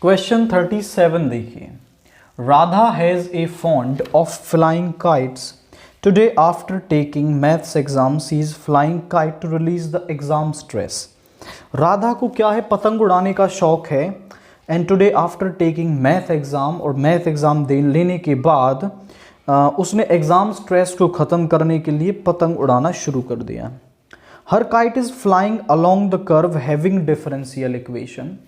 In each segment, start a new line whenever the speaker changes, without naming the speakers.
Question 37 देखिए। Radha has a fond of flying kites. Today after taking maths exam she is flying kite to release the exam stress. Radha को क्या है, पतंग उड़ाने का शौक है। And today after taking math exam, और मैथ एग्जाम लेने के बाद उसने एग्जाम स्ट्रेस को ख़त्म करने के लिए पतंग उड़ाना शुरू कर दिया। Her kite is flying along the curve having differential equation.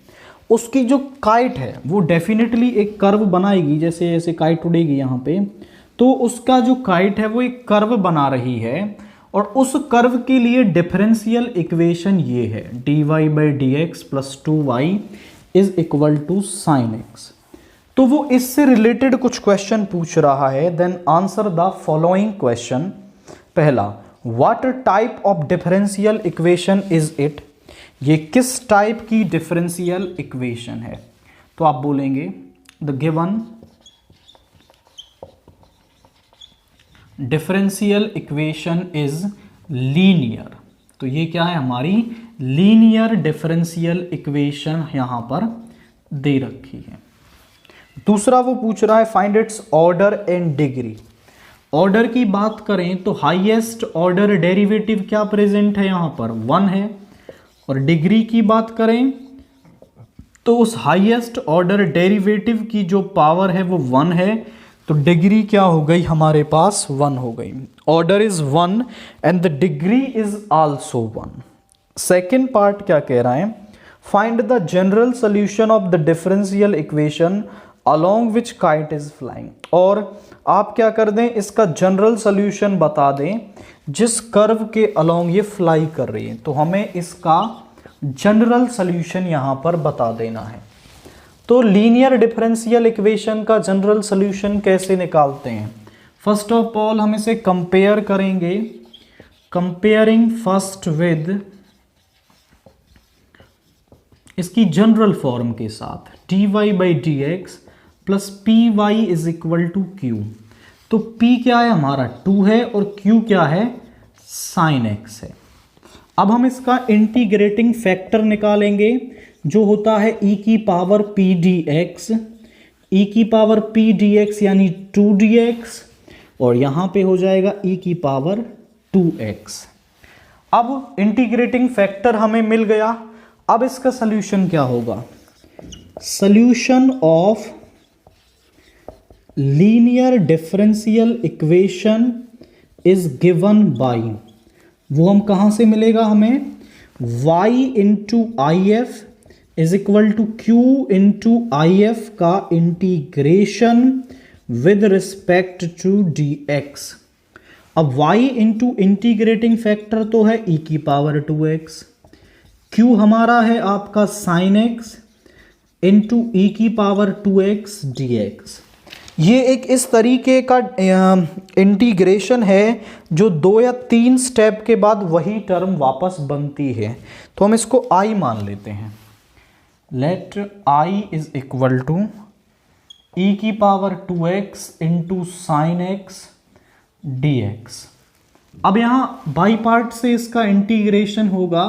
उसकी जो काइट है वो डेफिनेटली एक कर्व बनाएगी, जैसे ऐसे काइट उड़ेगी यहाँ पे, तो उसका जो काइट है वो एक कर्व बना रही है, और उस कर्व के लिए डिफरेंशियल इक्वेशन ये है dy by D X plus 2y is equal to sine x. तो वो इससे रिलेटेड कुछ क्वेश्चन पूछ रहा है। Then answer the following question. पहला, what type of differential equation is it. ये किस टाइप की डिफरेंशियल इक्वेशन है। तो आप बोलेंगे the given differential equation is linear. तो ये क्या है, हमारी लीनियर डिफरेंशियल इक्वेशन यहां पर दे रखी है। दूसरा वो पूछ रहा है find its order and degree. Order की बात करें तो हाईएस्ट ऑर्डर डेरिवेटिव क्या प्रेजेंट है, यहां पर 1 है। और डिग्री की बात करें तो उस हाईएस्ट ऑर्डर डेरिवेटिव की जो पावर है वो 1 है, तो डिग्री क्या हो गई, हमारे पास 1 हो गई। Order is 1 and the degree is also 1। Second part क्या कह रहा है, find the general solution of the differential equation along which kite is flying. और आप क्या कर दें, इसका जनरल सोल्यूशन बता दें जिस कर्व के अलोंग ये फ्लाई कर रही है। तो हमें इसका जनरल सोल्यूशन यहां पर बता देना है। तो लीनियर डिफरेंशियल इक्वेशन का जनरल सोल्यूशन कैसे निकालते हैं। फर्स्ट ऑफ ऑल हम इसे कंपेयर करेंगे, कंपेयरिंग फर्स्ट विद इसकी जनरल फॉर्म के साथ dy by D X plus P Y is equal to Q. तो p क्या है, हमारा 2 है, और q क्या है, साइन x है। अब हम इसका इंटीग्रेटिंग फैक्टर निकालेंगे जो होता है e की पावर p dx, e की पावर p dx यानी 2dx, और यहां पे हो जाएगा e की पावर 2x। अब इंटीग्रेटिंग फैक्टर हमें मिल गया। अब इसका सॉल्यूशन क्या होगा, solution of linear differential equation is given by, वो हम कहां से मिलेगा हमें, y into I F is equal to Q into I F का integration with respect to dx। अब y इंटू इंटीग्रेटिंग फैक्टर तो है e की पावर 2x, q हमारा है आपका साइन x इंटू e की पावर 2x dx। ये एक इस तरीके का इंटीग्रेशन है जो 2 या 3 स्टेप के बाद वही टर्म वापस बनती है। तो हम इसको i मान लेते हैं। Let i is equal to e की power 2x into sine x dx। अब यहाँ बाई पार्ट से इसका इंटीग्रेशन होगा।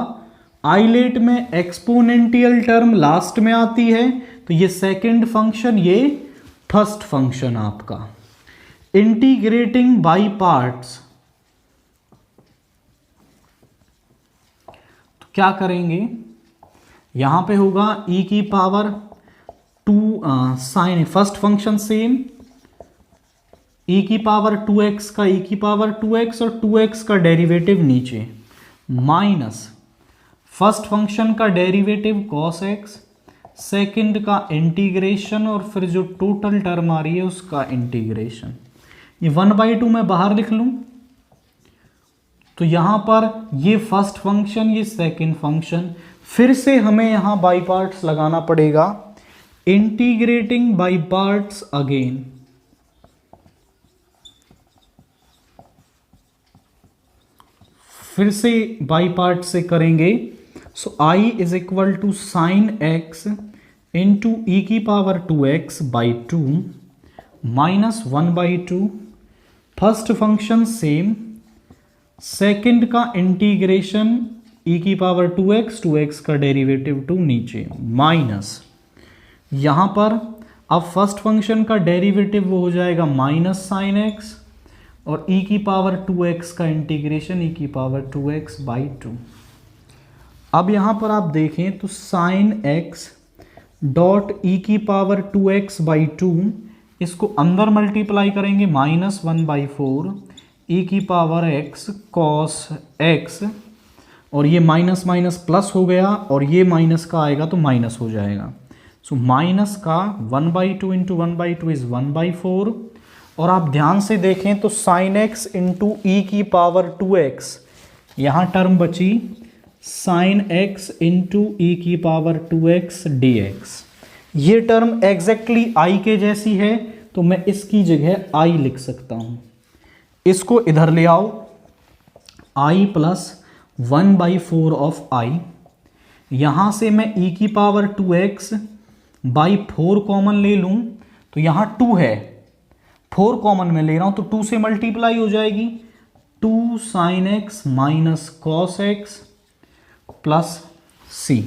आइलेट में एक्सपोनेंशियल टर्म लास्ट में आती है, तो ये सेकंड फंक्शन, ये फर्स्ट फंक्शन आपका। इंटीग्रेटिंग बाई पार्ट्स, तो क्या करेंगे, यहां पे होगा e की power 2 sine, first function same, e की पावर 2x का e की पावर 2x और 2x का डेरिवेटिव नीचे, माइनस फर्स्ट फंक्शन का डेरिवेटिव cos x, सेकंड का इंटीग्रेशन, और फिर जो टोटल टर्म आ रही है उसका इंटीग्रेशन। ये 1/2 मैं बाहर लिख लूं, तो यहां पर ये फर्स्ट फंक्शन, ये सेकंड फंक्शन, फिर से हमें यहां बाई पार्ट्स लगाना पड़ेगा। इंटीग्रेटिंग बाई पार्ट्स अगेन, फिर से बाई पार्ट से करेंगे। So i is equal to sine x into E की power 2x by 2 minus 1/2। First function same, second का इंटीग्रेशन e की पावर 2x, 2x का डेरिवेटिव 2 नीचे, माइनस यहाँ पर अब फर्स्ट फंक्शन का डेरिवेटिव वो हो जाएगा माइनस साइन एक्स, और e की पावर 2x का इंटीग्रेशन e की पावर 2x बाई 2। अब यहाँ पर आप देखें तो साइन x डॉट e की पावर 2x बाई 2, इसको अंदर मल्टीप्लाई करेंगे -1/4 e की पावर x cos x, और ये माइनस माइनस प्लस हो गया और ये माइनस का आएगा तो माइनस हो जाएगा। सो माइनस का 1/2 इंटू 1/2 इज 1/4, और आप ध्यान से देखें तो साइन x इंटू ई की पावर 2x, यहाँ टर्म बची साइन x इंटू ई की पावर 2x dx। ये टर्म एग्जैक्टली i के जैसी है, तो मैं इसकी जगह i लिख सकता हूँ। इसको इधर ले आओ, i प्लस 1/4 ऑफ i, यहाँ से मैं e की पावर 2x बाई 4 कॉमन ले लूँ तो यहाँ 2 है, 4 कॉमन में ले रहा हूँ तो 2 से मल्टीप्लाई हो जाएगी, 2 sine x minus cos x plus c।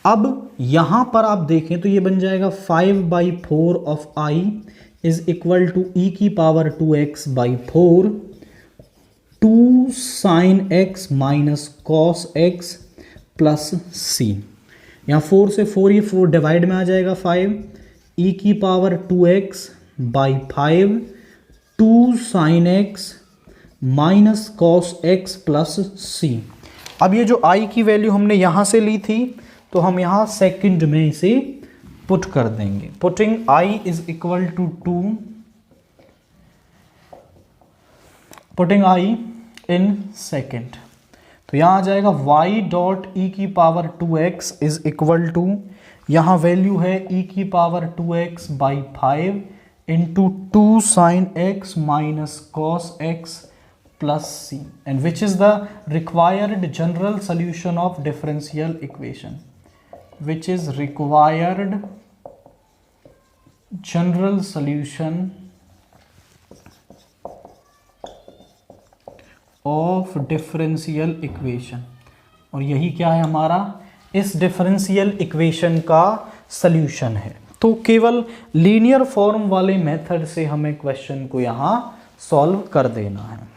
अब यहाँ पर आप देखें तो ये बन जाएगा 5/4 of i is equal to e की power 2x by 4, 2 sine x minus cos x plus c। यहाँ 4 से 4, ये 4 डिवाइड में आ जाएगा 5, e की power 2x by 5, 2 sine x minus cos x plus c। अब ये जो i की वैल्यू हमने यहाँ से ली थी तो हम यहाँ सेकंड में इसे पुट कर देंगे। Putting i is equal to 2, putting i in second, तो यहाँ आ जाएगा y डॉट ई की power 2x is equal to, यहाँ वैल्यू है e की power 2x by 5 into 2 sine x minus cos x plus c, and which is the required general solution of differential equation, which is required general solution of differential equation. और यही क्या है हमारा, इस differential equation का solution है। तो केवल लीनियर फॉर्म वाले मेथड से हमें क्वेश्चन को यहाँ सॉल्व कर देना है।